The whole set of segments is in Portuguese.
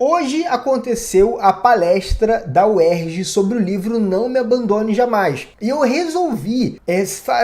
hoje aconteceu a palestra da UERJ sobre o livro Não Me Abandone Jamais. E eu resolvi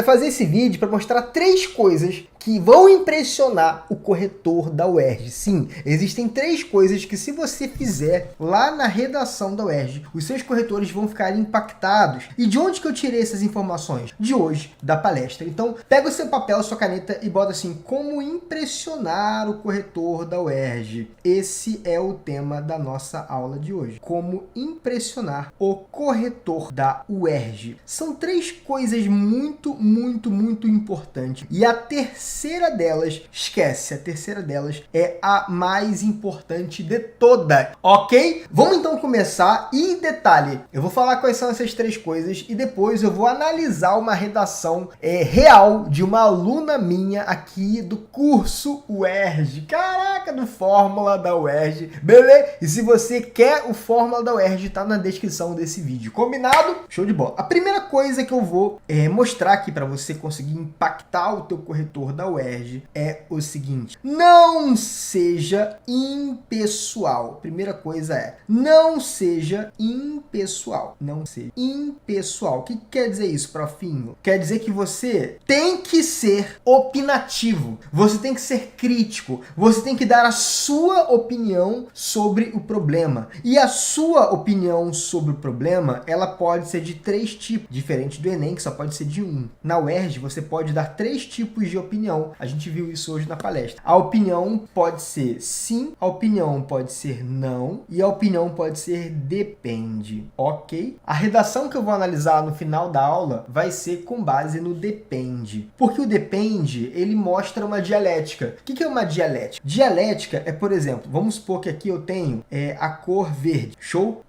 fazer esse vídeo para mostrar 3 coisas que vão impressionar o corretor da UERJ. Sim, existem 3 coisas que, se você fizer lá na redação da UERJ, os seus corretores vão ficar impactados. E de onde que eu tirei essas informações? De hoje, da palestra. Então, pega o seu papel, sua caneta e bota assim: como impressionar o corretor da UERJ. Esse é o tema da nossa aula de hoje. Como impressionar o corretor da UERJ. São 3 coisas muito importantes. E a terceira delas, esquece, a terceira delas é a mais importante de todas, ok? Vamos então começar e detalhe, eu vou falar quais são essas 3 coisas e depois eu vou analisar uma redação real de uma aluna minha aqui do curso UERJ. Caraca, do Fórmula da UERJ, beleza? E se você quer o Fórmula da UERJ, tá na descrição desse vídeo, combinado? Show de bola. A primeira coisa que eu vou mostrar aqui para você conseguir impactar o teu corretor da UERJ é o seguinte: não seja impessoal. Primeira coisa é: não seja impessoal. Não seja impessoal. O que quer dizer isso, profinho? Quer dizer que você tem que ser opinativo, você tem que ser crítico, você tem que dar a sua opinião sobre o problema. E a sua opinião sobre o problema, ela pode ser de 3 tipos, diferente do Enem, que só pode ser de 1. Na UERJ, você pode dar 3 tipos de opinião. A gente viu isso hoje na palestra. A opinião pode ser sim, a opinião pode ser não e a opinião pode ser depende, ok? A redação que eu vou analisar no final da aula vai ser com base no depende. Porque o depende, ele mostra uma dialética. O que é uma dialética? Dialética é, por exemplo, vamos supor que aqui eu tenho a cor verde, show?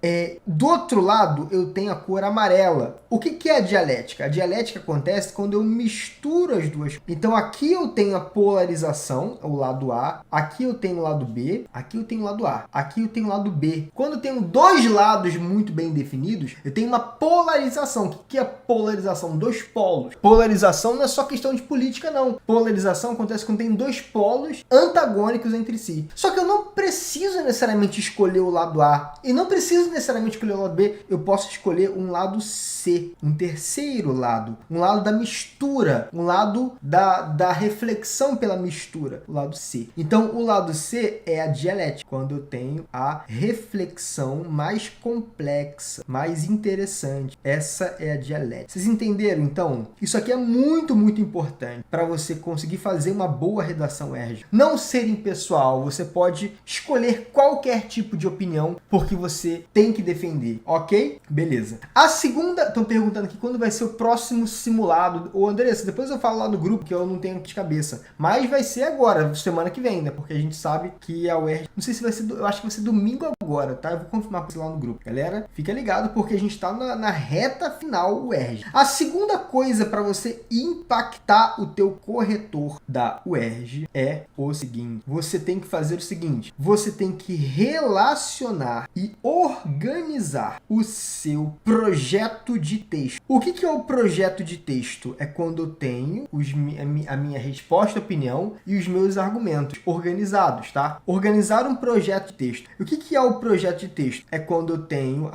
Do outro lado eu tenho a cor amarela. O que é a dialética? A dialética acontece quando eu misturo as duas. Então aqui eu tenho a polarização, o lado A, aqui eu tenho o lado B, aqui eu tenho o lado A, aqui eu tenho o lado B. Quando eu tenho 2 lados muito bem definidos, eu tenho uma polarização. O que é polarização? 2 polos. Polarização não é só questão de política, não. Polarização acontece quando tem 2 polos antagônicos entre si. Só que eu não preciso necessariamente escolher o lado A e não preciso necessariamente escolher o lado B. Eu posso escolher um lado C, um terceiro lado, um lado da mistura, um lado da reflexão pela mistura, o lado C. Então, o lado C é a dialética, quando eu tenho a reflexão mais complexa, mais interessante. Essa é a dialética. Vocês entenderam, então? Isso aqui é muito importante para você conseguir fazer uma boa redação UERJ. Não ser impessoal, você pode escolher qualquer tipo de opinião, porque você tem que defender, ok? Beleza. A segunda, estão perguntando aqui quando vai ser o próximo simulado. Ô, Andressa, depois eu falo lá no grupo, que eu não tenho de cabeça. Mas vai ser agora, semana que vem, né? Porque a gente sabe que a UERJ, não sei se vai ser, eu acho que vai ser domingo agora, tá? Eu vou confirmar pra você lá no grupo. Galera, fica ligado, porque a gente tá na reta final UERJ. A segunda coisa para você impactar o teu corretor da UERJ é o seguinte: você tem que fazer o seguinte, você tem que relacionar e organizar o seu projeto de texto. O que é o projeto de texto? É quando eu tenho a minha resposta, opinião e os meus argumentos organizados, tá? Organizar um projeto de texto. O que é o projeto de texto? É quando eu tenho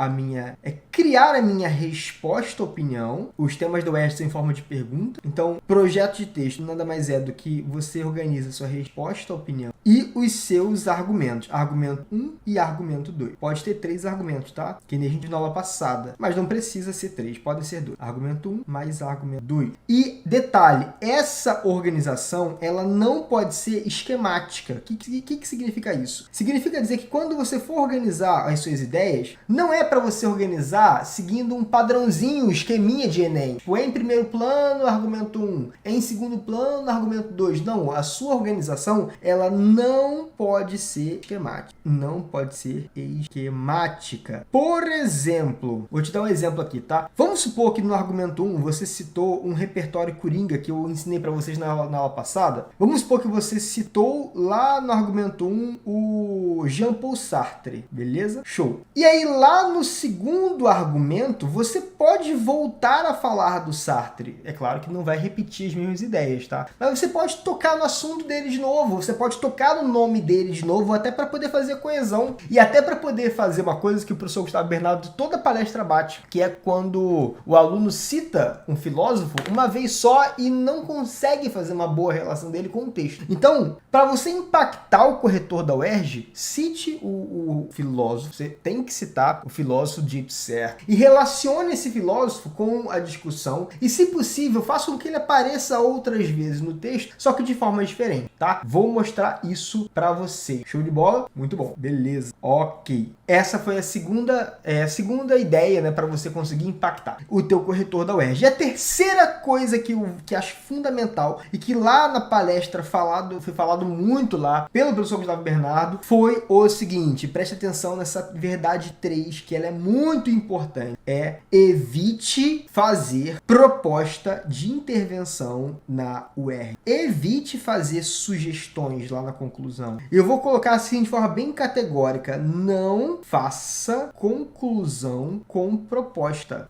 criar a minha resposta, opinião. Os temas do UERJ são em forma de pergunta. Então, projeto de texto nada mais é do que você organiza a sua resposta, opinião e os seus argumentos. Argumento 1 e argumento 2. Pode ter 3 argumentos, tá? Que nem a gente na aula passada. Mas não precisa ser 3, podem ser 2. Argumento 1 mais argumento 2. E detalhe, essa organização, ela não pode ser esquemática. O que significa isso? Significa dizer que quando você for organizar as suas ideias, não é para você organizar seguindo um padrãozinho, esqueminha de Enem. Tipo, em primeiro plano, argumento 1. Em segundo plano, argumento 2. Não, a sua organização, ela não pode ser esquemática. Não pode ser esquemática. Por exemplo, vou te dar um exemplo aqui, tá? Vamos supor que no argumento 1 você citou um repertório coringa que eu ensinei para vocês na na aula passada, vamos supor que você citou lá no argumento 1 o Jean-Paul Sartre, beleza? Show. E aí lá no segundo argumento, você pode voltar a falar do Sartre. É claro que não vai repetir as mesmas ideias, tá? Mas você pode tocar no assunto dele de novo, você pode tocar no nome dele de novo, até para poder fazer coesão e até para poder fazer uma coisa que o professor Gustavo Bernardo toda palestra bate, que é quando o aluno cita um filósofo uma vez só e não consegue fazer uma boa relação dele com o texto. Então, para você impactar o corretor da UERJ, cite o filósofo, você tem que citar o filósofo dito certo e relacione esse filósofo com a discussão e, se possível, faça com que ele apareça outras vezes no texto, só que de forma diferente, tá? Vou mostrar isso para você. Show de bola? Muito bom. Beleza. Ok. Essa foi a segunda ideia, né, para você conseguir impactar o teu corretor da UERJ. E a terceira coisa que acho fundamental e que lá na palestra foi falado muito lá pelo professor Gustavo Bernardo foi o seguinte, preste atenção nessa verdade 3, que ela é muito importante. Evite fazer proposta de intervenção na UERJ. Evite fazer sugestões lá na conclusão. Eu vou colocar assim de forma bem categórica, não faça conclusão com proposta.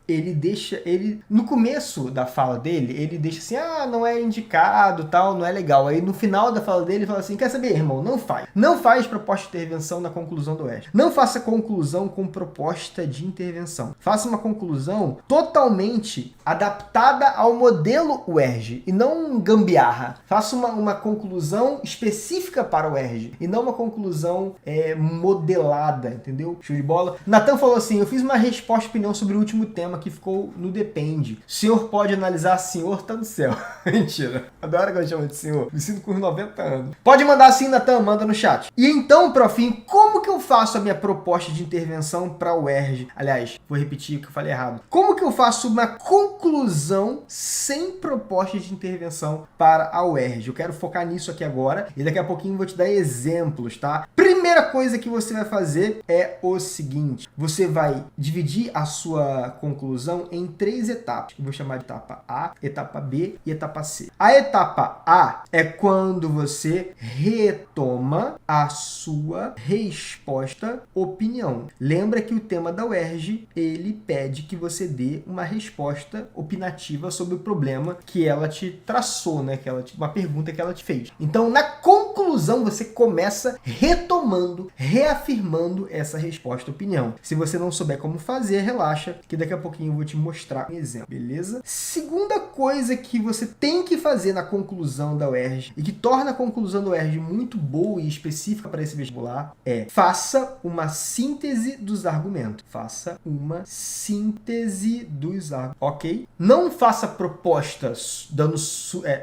No começo da fala dele, ele deixa assim, não é indicado, tal, não é legal. Aí no final da fala dele, ele fala assim, quer saber, irmão, não faz. Não faz proposta de intervenção na conclusão do UERJ. Não faça conclusão com proposta de intervenção. Faça uma conclusão totalmente adaptada ao modelo UERJ e não gambiarra. Faça uma conclusão específica para o UERJ e não uma conclusão modelada, entendeu? Show de bola? Natan falou assim, eu fiz uma resposta e opinião sobre o último tema que ficou no depende. O senhor pode analisar, senhor, tá no céu. Mentira. Adoro que eu chamo de senhor. Me sinto com uns 90 anos. Pode mandar assim, Natan, manda no chat. E então, profinho, como que eu faço a minha proposta de intervenção para o UERJ? Aliás, vou repetir o que eu falei errado. Como que eu faço uma conclusão sem proposta de intervenção para a UERJ? Eu quero focar nisso aqui agora e daqui a pouquinho eu vou te dar exemplos, tá? Primeira coisa que você vai fazer é o seguinte, você vai dividir a sua conclusão em 3 etapas. Eu vou chamar de etapa A, etapa B e etapa C. A etapa A é quando você retoma a sua resposta opinião. Lembra que o tema da UERJ, ele pede que você dê uma resposta opinativa sobre o problema que ela te traçou, né? Uma pergunta que ela te fez. Então, na conclusão, você começa retomando, reafirmando essa resposta opinião. Se você não souber como fazer, relaxa, que daqui a pouquinho eu vou te mostrar um exemplo, beleza? Segunda coisa que você tem que fazer na conclusão da UERJ e que torna a conclusão da UERJ muito boa e específica para esse vestibular é faça uma síntese dos argumentos. Faça uma síntese dos argumentos, ok? Não faça propostas dando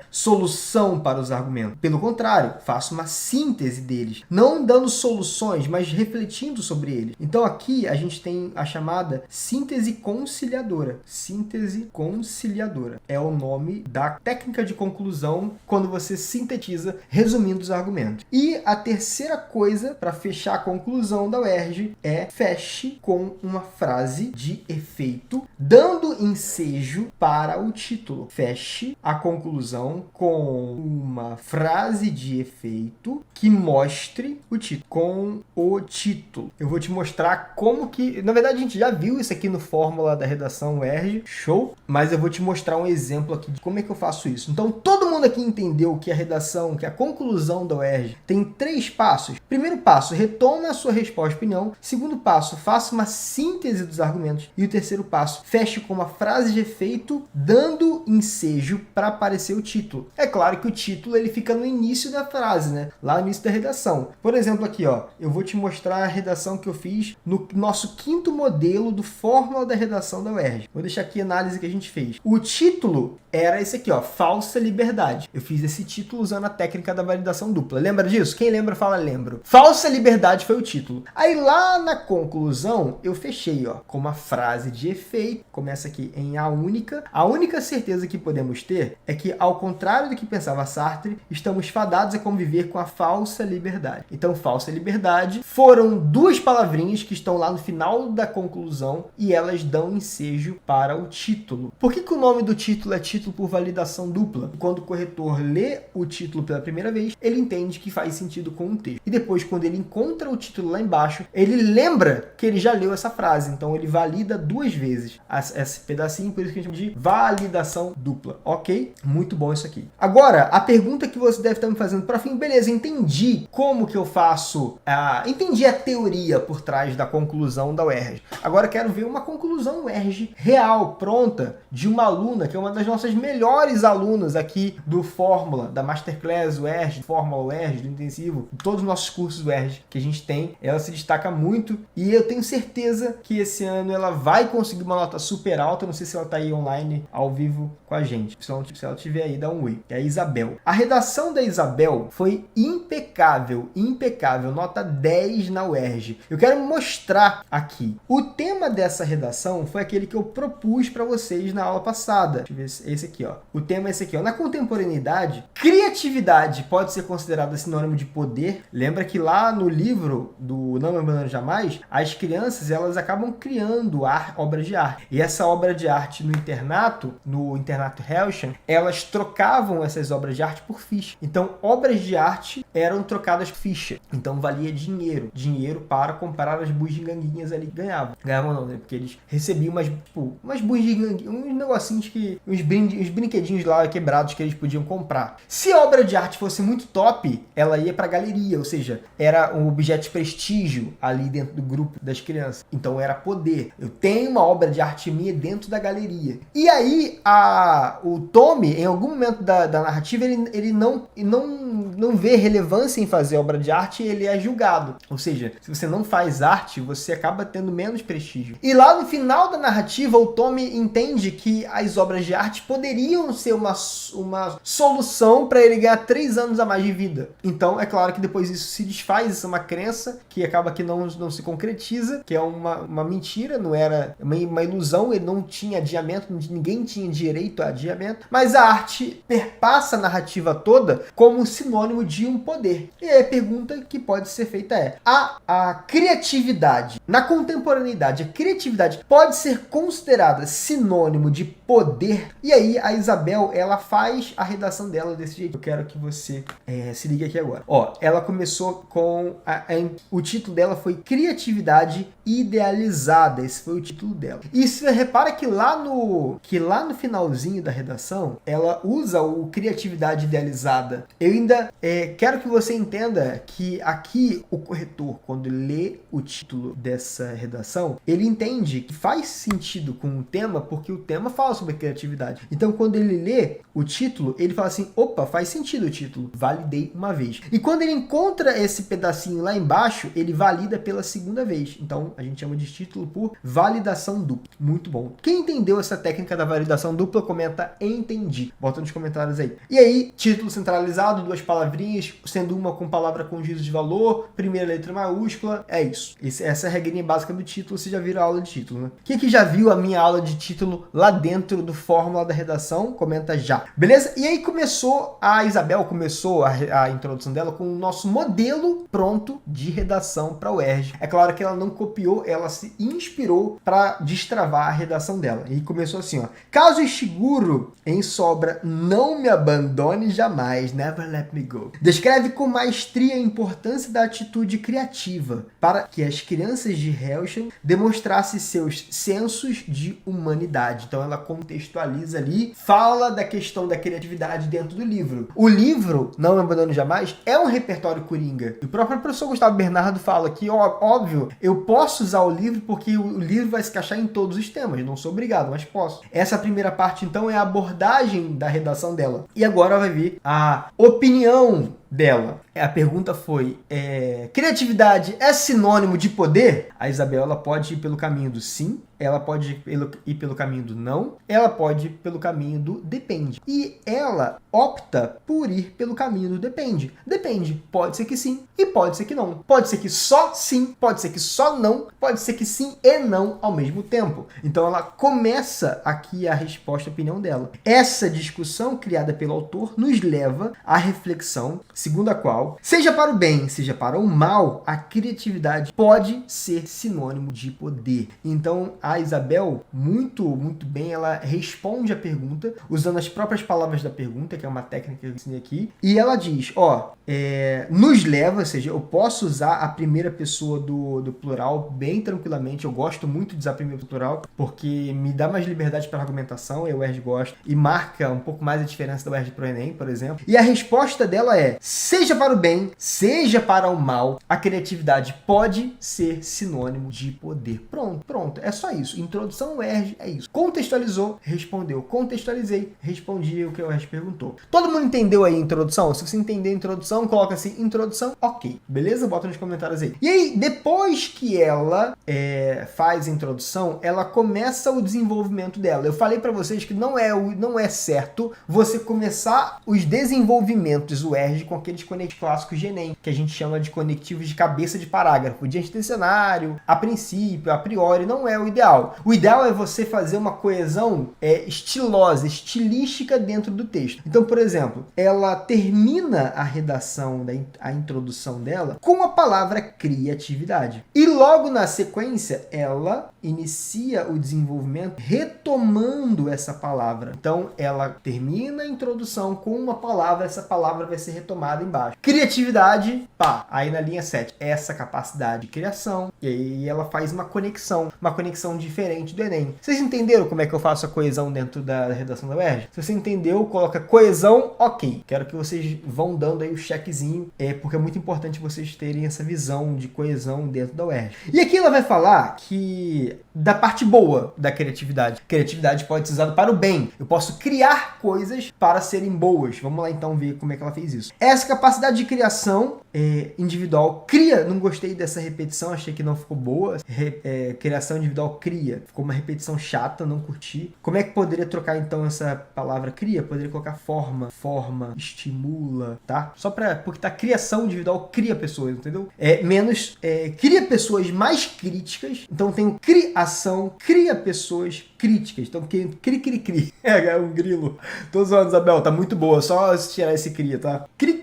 solução para os argumentos. Pelo contrário, faça uma síntese deles. Não dando soluções, mas refletindo sobre eles. Então aqui a gente tem a chamada síntese conciliadora. Síntese conciliadora é o nome da técnica de conclusão quando você sintetiza, resumindo os argumentos. E a terceira coisa para fechar a conclusão da UERJ é feche com uma frase de efeito, dando ensejo para o título. Feche a conclusão com uma frase de efeito que mostre o título. Com o título. Eu vou te mostrar como que... Na verdade, a gente já viu isso aqui no Fórmula da Redação UERJ. Show! Mas eu vou te mostrar um exemplo aqui de como é que eu faço isso. Então, todo mundo aqui entendeu que a redação, que a conclusão da UERJ tem 3 passos. Primeiro passo, retome a sua resposta e opinião. Segundo passo, faça uma síntese dos argumentos. E o terceiro passo, feche com uma frase de efeito, dando ensejo para aparecer o título. É claro que o título ele fica no início da frase, né? Lá no início da redação. Por exemplo, aqui, ó, eu vou te mostrar a redação que eu fiz no nosso 5º modelo do Fórmula da Redação da UERJ. Vou deixar aqui a análise que a gente fez. O título era esse aqui, ó, falsa liberdade. Eu fiz esse título usando a técnica da validação dupla. Lembra disso? Quem lembra, fala lembro. Falsa liberdade foi o título. Aí lá na conclusão, eu fechei, ó, com uma frase de efeito. Começa aqui em A única. A única certeza que podemos ter é que, ao contrário do que pensava Sartre, estamos fadados a conviver com a falsa liberdade. Então, falsa liberdade foram 2 palavrinhas que estão lá no final da conclusão e elas dão ensejo para o título. Por que o nome do título título é título por validação dupla. Quando o corretor lê o título pela primeira vez, ele entende que faz sentido com o texto. E depois, quando ele encontra o título lá embaixo, ele lembra que ele já leu essa frase. Então, ele valida duas vezes esse pedacinho, por isso que a gente chama de validação dupla. Ok? Muito bom isso aqui. Agora, a pergunta que você deve estar me fazendo para fim, beleza, entendi como que eu faço, entendi a teoria por trás da conclusão da UERJ. Agora quero ver uma conclusão UERJ real, pronta, de uma aluna, que é uma das nossas melhores alunas aqui do Fórmula, da Masterclass UERJ, Fórmula UERJ, do Intensivo, todos os nossos cursos UERJ que a gente tem. Ela se destaca muito e eu tenho certeza que esse ano ela vai conseguir uma nota super alta. Não sei se ela está aí online, ao vivo com a gente. Se ela estiver aí, dá um oi. É a Isabel. A redação da Isabel foi impecável, impecável, nota 10 na UERJ. Eu quero mostrar aqui. O tema dessa redação foi aquele que eu propus para vocês na aula passada. Deixa eu ver esse aqui, ó. O tema é esse aqui, ó. Na contemporaneidade, criatividade pode ser considerada sinônimo de poder. Lembra que lá no livro do Não Me Abandone Jamais, as crianças, elas acabam criando obras de arte. E essa obra de arte no internato Hellsham, elas trocavam essas obras de arte por ficha. Então, obras de arte eram trocadas por ficha. Então, valia dinheiro. Dinheiro para comprar as bugiganguinhas ali que ganhavam. Ganhavam não, né? Porque eles recebiam umas bugiganguinhas, uns negocinhos uns brinquedinhos lá quebrados que eles podiam comprar. Se a obra de arte fosse muito top, ela ia para a galeria, ou seja, era um objeto de prestígio ali dentro do grupo das crianças. Então, era poder. Eu tenho uma obra de arte minha dentro da galeria. E aí, o Tommy, em algum momento da narrativa, ele não vê relevância em fazer obra de arte e ele é julgado. Ou seja, se você não faz arte, você acaba tendo menos prestígio. E lá no final da narrativa, o Tommy entende que as obras de arte poderiam ser uma solução para ele ganhar 3 anos a mais de vida. Então, é claro que depois isso se desfaz, isso é uma crença que acaba que não se concretiza, que é uma mentira, não era uma ilusão, ele não tinha adiamento, ninguém tinha direito a adiamento, mas a arte perpassa a narrativa toda como sinônimo de um poder. E aí a pergunta que pode ser feita é: a criatividade, na contemporaneidade, a criatividade pode ser considerada sinônimo de poder? E aí a Isabel, ela faz a redação dela desse jeito. Eu quero que você se ligue aqui agora. Ó, ela começou com o título dela foi Criatividade Idealizada. Esse foi o título dela. E você repara que lá no finalzinho da redação, ela usa o criatividade idealizada. Eu ainda quero que você entenda que aqui o corretor, quando lê o título dessa redação, ele entende que faz sentido com o tema, porque o tema fala sobre criatividade. Então, quando ele lê o título, ele fala assim: opa, faz sentido o título, validei uma vez. E quando ele encontra esse pedacinho lá embaixo, ele valida pela segunda vez. Então, a gente chama de título por validação dupla. Muito bom. Quem entendeu essa técnica da validação dupla, comenta entendi. Bota nos comentários aí. E aí, título centralizado, 2 palavrinhas, sendo uma com palavra com juízo de valor, primeira letra maiúscula, é isso. Essa é a regrinha básica do título. Você já viu a aula de título, né? Quem que já viu a minha aula de título lá dentro do Fórmula da Redação? Comenta já. Beleza? E aí a Isabel começou a introdução dela com o nosso modelo pronto de redação para o UERJ. É claro que ela não copiou, ela se inspirou para destravar a redação dela. E começou assim, ó: caso Ishiguro em sobra, não me abandone jamais, never let me go. Descreve com maestria a importância da atitude criativa para que as crianças de Hellsham demonstrassem seus sensos de humanidade. Então ela contextualiza ali, fala da questão da criatividade dentro do livro. O livro, Não Me Abandone Jamais, é um repertório coringa. O próprio professor Gustavo Bernardo fala que, óbvio, eu posso usar o livro porque o livro vai se encaixar em todos os temas. Não sou obrigado, mas posso. Essa primeira parte, então, é a abordagem da redação dela. E agora vai vir a opinião dela. A pergunta foi: criatividade é sinônimo de poder? A Isabel, ela pode ir pelo caminho do sim, ela pode ir pelo caminho do não, ela pode ir pelo caminho do depende. E ela opta por ir pelo caminho do depende. Depende. Pode ser que sim e pode ser que não. Pode ser que só sim, pode ser que só não, pode ser que sim e não ao mesmo tempo. Então ela começa aqui a resposta, a opinião dela. Essa discussão criada pelo autor nos leva à reflexão segundo a qual, seja para o bem, seja para o mal, a criatividade pode ser sinônimo de poder. Então, a Isabel, muito bem, ela responde a pergunta usando as próprias palavras da pergunta, que é uma técnica que eu ensinei aqui, e ela diz, nos leva, ou seja, eu posso usar a primeira pessoa do plural bem tranquilamente, eu gosto muito de usar a primeira pessoa do plural, porque me dá mais liberdade para argumentação, e a UERJ gosta, e marca um pouco mais a diferença da UERJ pro Enem, por exemplo. E a resposta dela é, seja para o bem, seja para o mal, a criatividade pode ser sinônimo de poder. Pronto, é só isso. Introdução UERJ é isso. Contextualizou, respondeu. Contextualizei, respondi o que a UERJ perguntou. Todo mundo entendeu aí a introdução? Se você entender a introdução, coloca assim, introdução, ok. Beleza? Bota nos comentários aí. E aí, depois que ela faz a introdução, ela começa o desenvolvimento dela. Eu falei para vocês que não é certo você começar os desenvolvimentos UERJ com aqueles conectivos clássicos de Enem, que a gente chama de conectivos de cabeça de parágrafo. Diante desse cenário, a princípio, a priori, não é o ideal. O ideal é você fazer uma coesão estilosa, estilística dentro do texto. Então, por exemplo, ela termina a redação, a introdução dela, com a palavra criatividade. E logo na sequência, ela inicia o desenvolvimento retomando essa palavra. Então, ela termina a introdução com uma palavra, essa palavra vai ser retomada embaixo. Criatividade, aí na linha 7, essa capacidade de criação, e aí ela faz uma conexão diferente do Enem. Vocês entenderam como é que eu faço a coesão dentro da redação da UERJ? Se você entendeu, coloca coesão, ok. Quero que vocês vão dando aí o checkzinho, porque é muito importante vocês terem essa visão de coesão dentro da UERJ. E aqui ela vai falar que da parte boa da criatividade. Criatividade pode ser usada para o bem. Eu posso criar coisas para serem boas. Vamos lá então ver como é que ela fez isso. Essa capacidade de criação individual cria, não gostei dessa repetição, achei que não ficou boa. Criação individual cria. Ficou uma repetição chata, não curti. Como é que poderia trocar então essa palavra cria? Poderia colocar forma, estimula, tá? Porque tá criação individual cria pessoas, entendeu? Cria pessoas mais críticas. Então tem criação, cria pessoas críticas. Então cri. É um grilo. Tô zoando, Isabel, tá muito boa. Só tirar esse cria, tá? Cri.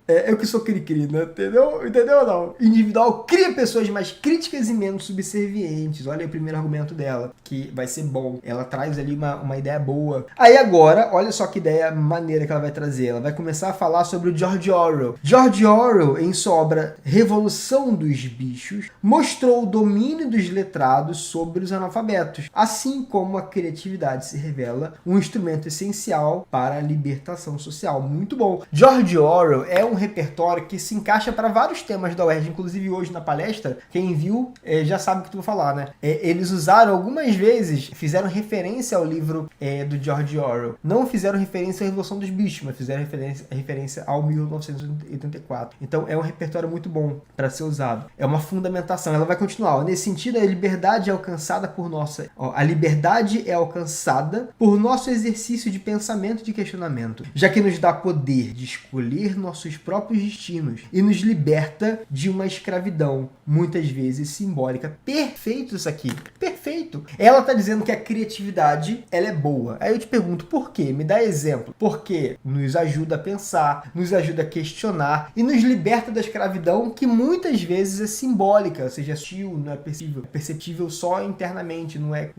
Eu que sou cri, né? Entendeu? Entendeu ou não? Individual cria pessoas mais críticas e menos subservientes. Olha aí o primeiro argumento dela, que vai ser bom. Ela traz ali uma ideia boa. Aí agora, olha só que ideia maneira que ela vai trazer. Ela vai começar a falar sobre o George Orwell. George Orwell, em sua obra Revolução dos Bichos, mostrou o domínio dos letrados sobre os analfabetos, assim como a criatividade se revela um instrumento essencial para a libertação social. Muito bom. George Orwell é um repertório que se encaixa para vários temas da UERJ, inclusive hoje na palestra, quem viu já sabe o que tu vou falar, né? Eles usaram algumas vezes, fizeram referência ao livro do George Orwell. Não fizeram referência à Revolução dos Bichos, mas fizeram referência ao 1984. Então é um repertório muito bom para ser usado. É uma fundamentação. Ela vai continuar. Nesse sentido, a liberdade é alcançada por nosso exercício de pensamento e de questionamento, já que nos dá poder de escolher nossos próprios destinos e nos liberta de uma escravidão, muitas vezes simbólica. Perfeito isso aqui. Perfeito. Ela está dizendo que a criatividade, ela é boa. Aí eu te pergunto, por quê? Me dá exemplo. Porque nos ajuda a pensar, nos ajuda a questionar e nos liberta da escravidão, que muitas vezes é simbólica, ou seja, sutil, não é perceptível só internamente, não é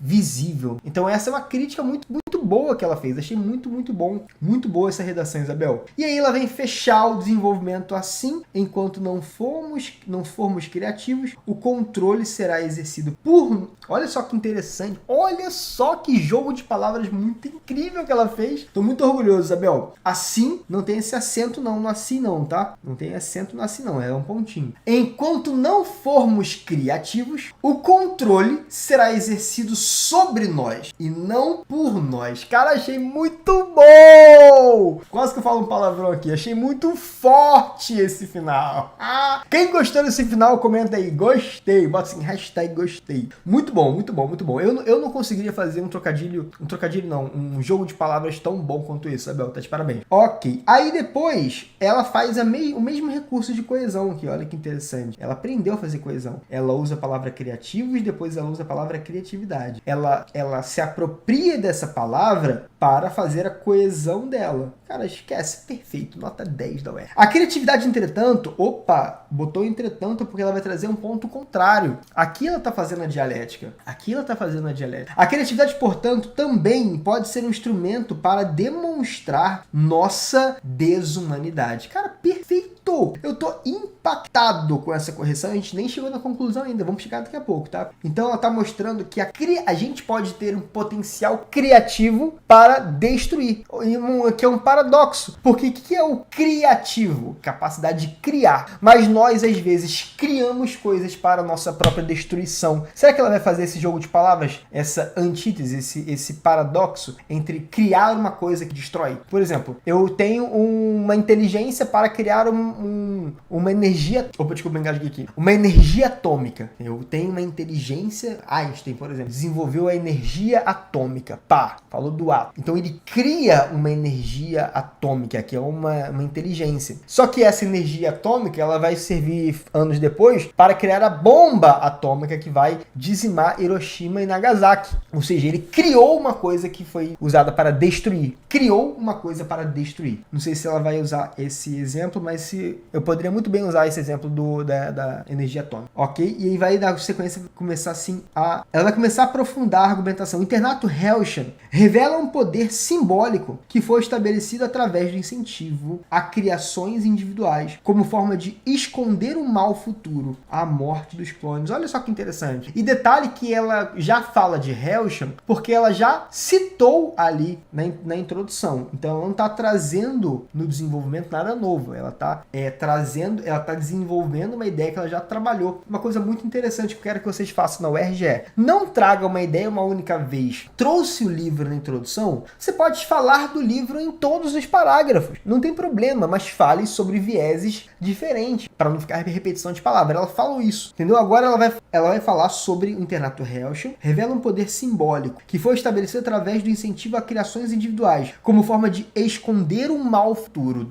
visível. Então essa é uma crítica muito boa que ela fez. Achei muito bom. Muito boa essa redação, Isabel. E aí ela vem fechar o desenvolvimento assim: enquanto não formos criativos, o controle será exercido por... Olha só que interessante. Olha só que jogo de palavras muito incrível que ela fez. Tô muito orgulhoso, Isabel. Assim, não tem esse acento não, no assim não, tá? Não tem acento no assim não, é um pontinho. Enquanto não formos criativos, o controle será exercido sobre nós e não por nós. Cara, achei muito bom! Quase que eu falo um palavrão aqui. Achei muito forte esse final. Quem gostou desse final, comenta aí. Gostei. Bota assim, hashtag gostei. Muito bom. Eu não conseguiria fazer um jogo de palavras tão bom quanto isso, Isabel. Tá de parabéns. Ok. Aí depois, ela faz o mesmo recurso de coesão aqui. Olha que interessante. Ela aprendeu a fazer coesão. Ela usa a palavra criativos, depois ela usa a palavra criatividade. Ela se apropria dessa palavra palavra para fazer a coesão dela. Cara, esquece, perfeito, nota 10 da UERJ. A criatividade, entretanto, botou entretanto porque ela vai trazer um ponto contrário. Aqui ela está fazendo a dialética, aqui ela está fazendo a dialética. A criatividade, portanto, também pode ser um instrumento para demonstrar nossa desumanidade. Cara, perfeito! Eu tô impactado com essa correção, a gente nem chegou na conclusão ainda, vamos chegar daqui a pouco, tá? Então ela tá mostrando que a gente pode ter um potencial criativo para destruir, que é um paradoxo, porque o que é o criativo? Capacidade de criar, mas nós às vezes criamos coisas para a nossa própria destruição. Será que ela vai fazer esse jogo de palavras, essa antítese, esse paradoxo entre criar uma coisa que destrói? Por exemplo, eu tenho uma inteligência para criar uma energia... desculpa, engasguei aqui. Uma energia atômica. Eu tenho uma inteligência... Einstein, por exemplo, desenvolveu a energia atômica. Falou do átomo. Então ele cria uma energia atômica, que é uma inteligência. Só que essa energia atômica, ela vai servir anos depois para criar a bomba atômica que vai dizimar Hiroshima e Nagasaki. Ou seja, ele criou uma coisa que foi usada para destruir. Criou uma coisa para destruir. Não sei se ela vai usar esse exemplo, mas eu poderia muito bem usar esse exemplo da energia atômica, ok? E aí vai dar sequência, começar assim ela vai começar a aprofundar a argumentação. O internato Hellshan revela um poder simbólico que foi estabelecido através do incentivo a criações individuais, como forma de esconder o mal futuro, a morte dos clones. Olha só que interessante. E detalhe que ela já fala de Hellshan porque ela já citou ali na introdução. Então ela não está trazendo no desenvolvimento nada novo. Ela está desenvolvendo uma ideia que ela já trabalhou. Uma coisa muito interessante que eu quero que vocês façam na UERJ é: não traga uma ideia uma única vez. Trouxe o livro na introdução, você pode falar do livro em todos os parágrafos. Não tem problema, mas fale sobre vieses diferentes, para não ficar repetição de palavras. Ela falou isso, entendeu? Agora ela vai falar sobre o internato Hellshan, revela um poder simbólico que foi estabelecido através do incentivo a criações individuais, como forma de esconder o mal futuro,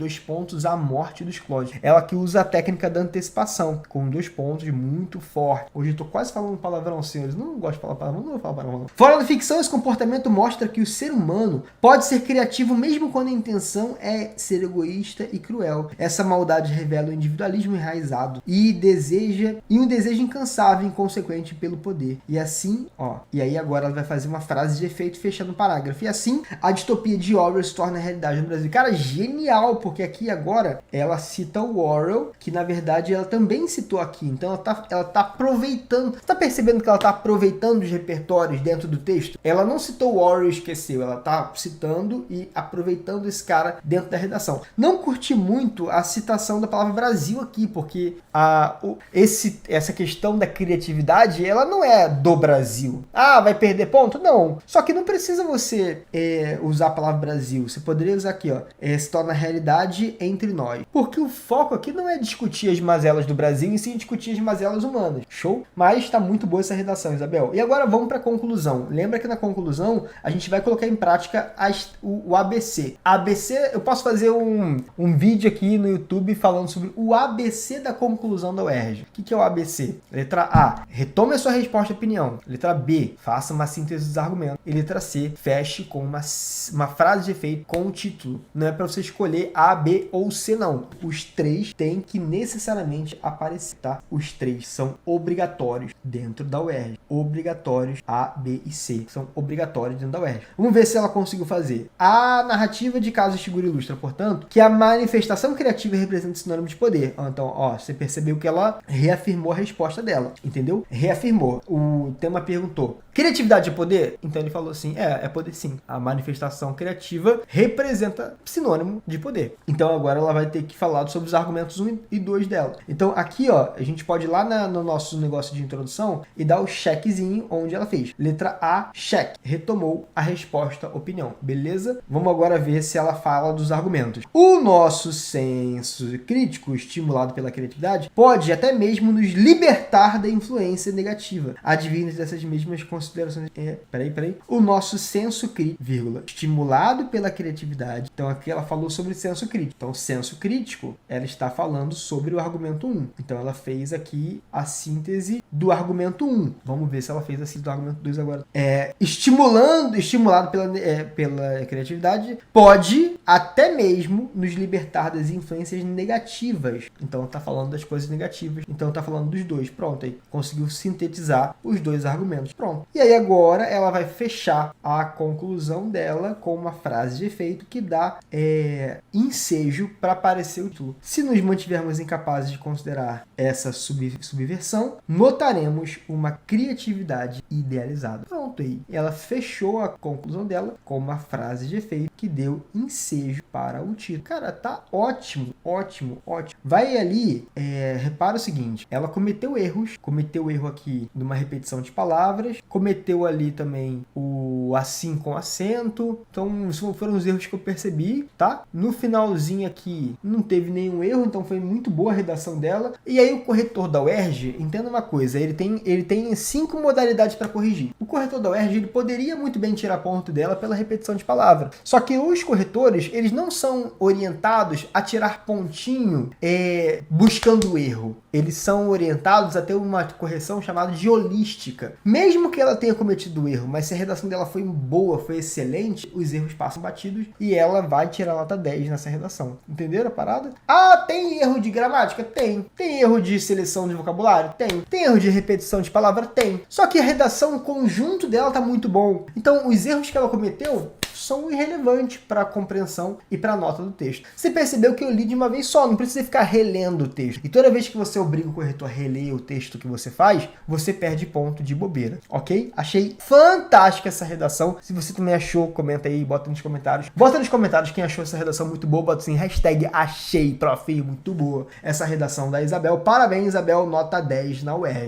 a morte dos clones. Ela que usa a técnica da antecipação, com 2 pontos muito forte. Hoje eu tô quase falando palavrão, senhores. Não gosto de falar palavrão, não vou falar palavrão. Fora da ficção, esse comportamento mostra que o ser humano pode ser criativo mesmo quando a intenção é ser egoísta e cruel. Essa maldade revela o individualismo enraizado e um desejo incansável e inconsequente pelo poder. E assim, e aí agora ela vai fazer uma frase de efeito fechando o parágrafo. E assim, a distopia de Orwell se torna realidade no Brasil. Cara, genial, porque aqui agora ela cita o Orwell, que na verdade ela também citou aqui. Então ela tá aproveitando. Você tá percebendo que ela tá aproveitando os repertórios dentro do texto? Ela não citou o Orwell e esqueceu. Ela tá citando e aproveitando esse cara dentro da redação. Não curti muito a citação da palavra Brasil aqui, porque essa questão da criatividade, ela não é do Brasil. Vai perder ponto? Não. Só que não precisa você usar a palavra Brasil. Você poderia usar aqui, se torna realidade entre nós. Porque o foco aqui não é discutir as mazelas do Brasil, e sim discutir as mazelas humanas. Show? Mas tá muito boa essa redação, Isabel. E agora vamos para a conclusão. Lembra que na conclusão a gente vai colocar em prática o ABC. ABC, eu posso fazer um vídeo aqui no YouTube falando sobre o ABC da conclusão da UERJ. O que é o ABC? Letra A, retome a sua resposta e opinião. Letra B, faça uma síntese dos argumentos. E letra C, feche com uma frase de efeito com o título. Não é para você escolher A, B ou C, não. Os 3 têm que necessariamente aparecer, tá? Os 3 são obrigatórios dentro da UERJ. Obrigatórios A, B e C. São obrigatórios dentro da UERJ. Vamos ver se ela conseguiu fazer. A narrativa de casos figura ilustra, portanto, que a manifestação criativa representa sinônimo de poder. Então, você percebeu que ela reafirmou a resposta dela, entendeu? Reafirmou. O tema perguntou: criatividade é poder? Então ele falou assim, é poder sim. A manifestação criativa representa sinônimo de poder. Então agora ela vai ter que falar sobre os argumentos 1 e 2 dela. Então aqui, a gente pode ir lá no nosso negócio de introdução e dar o checkzinho onde ela fez. Letra A, check. Retomou a resposta, opinião. Beleza? Vamos agora ver se ela fala dos argumentos. O nosso senso crítico, estimulado pela criatividade, pode até mesmo nos libertar da influência negativa, advindas dessas mesmas consequências considerações... Peraí. O nosso senso crítico, vírgula, estimulado pela criatividade. Então aqui ela falou sobre senso crítico. Então senso crítico, ela está falando sobre o argumento 1. Então ela fez aqui a síntese do argumento 1. Vamos ver se ela fez a síntese do argumento 2 agora. Estimulado pela criatividade, pode até mesmo nos libertar das influências negativas. Então está falando das coisas negativas. Então está falando dos dois. Pronto, aí conseguiu sintetizar os dois argumentos. Pronto. E aí agora ela vai fechar a conclusão dela com uma frase de efeito que dá ensejo para aparecer o título. Se nos mantivermos incapazes de considerar essa subversão, notaremos uma criatividade idealizada. Pronto, aí ela fechou a conclusão dela com uma frase de efeito que deu ensejo para o título. Cara, tá ótimo. Vai ali, repara o seguinte, ela cometeu erros, cometeu erro aqui de uma repetição de palavras, cometeu ali também o assim com acento, então foram os erros que eu percebi, tá? No finalzinho aqui não teve nenhum erro, então foi muito boa a redação dela. E aí o corretor da UERJ, entenda uma coisa, ele tem 5 modalidades para corrigir. O corretor da UERJ, ele poderia muito bem tirar ponto dela pela repetição de palavra. Só que os corretores, eles não são orientados a tirar pontinho buscando o erro. Eles são orientados a ter uma correção chamada de holística. Mesmo que ela tenha cometido erro, mas se a redação dela foi boa, foi excelente, os erros passam batidos e ela vai tirar nota 10 nessa redação. Entenderam a parada? Ah, tem erro de gramática? Tem. Tem erro de seleção de vocabulário? Tem. Tem erro de repetição de palavra? Tem. Só que a redação, o conjunto dela tá muito bom. Então, os erros que ela cometeu são irrelevantes para a compreensão e para a nota do texto. Você percebeu que eu li de uma vez só, não precisa ficar relendo o texto. E toda vez que você obriga o corretor a reler o texto que você faz, você perde ponto de bobeira, ok? Achei fantástica essa redação. Se você também achou, comenta aí, bota nos comentários. Bota nos comentários quem achou essa redação muito boa, bota assim, #achei, prof, muito boa essa redação da Isabel. Parabéns, Isabel, nota 10 na UERJ.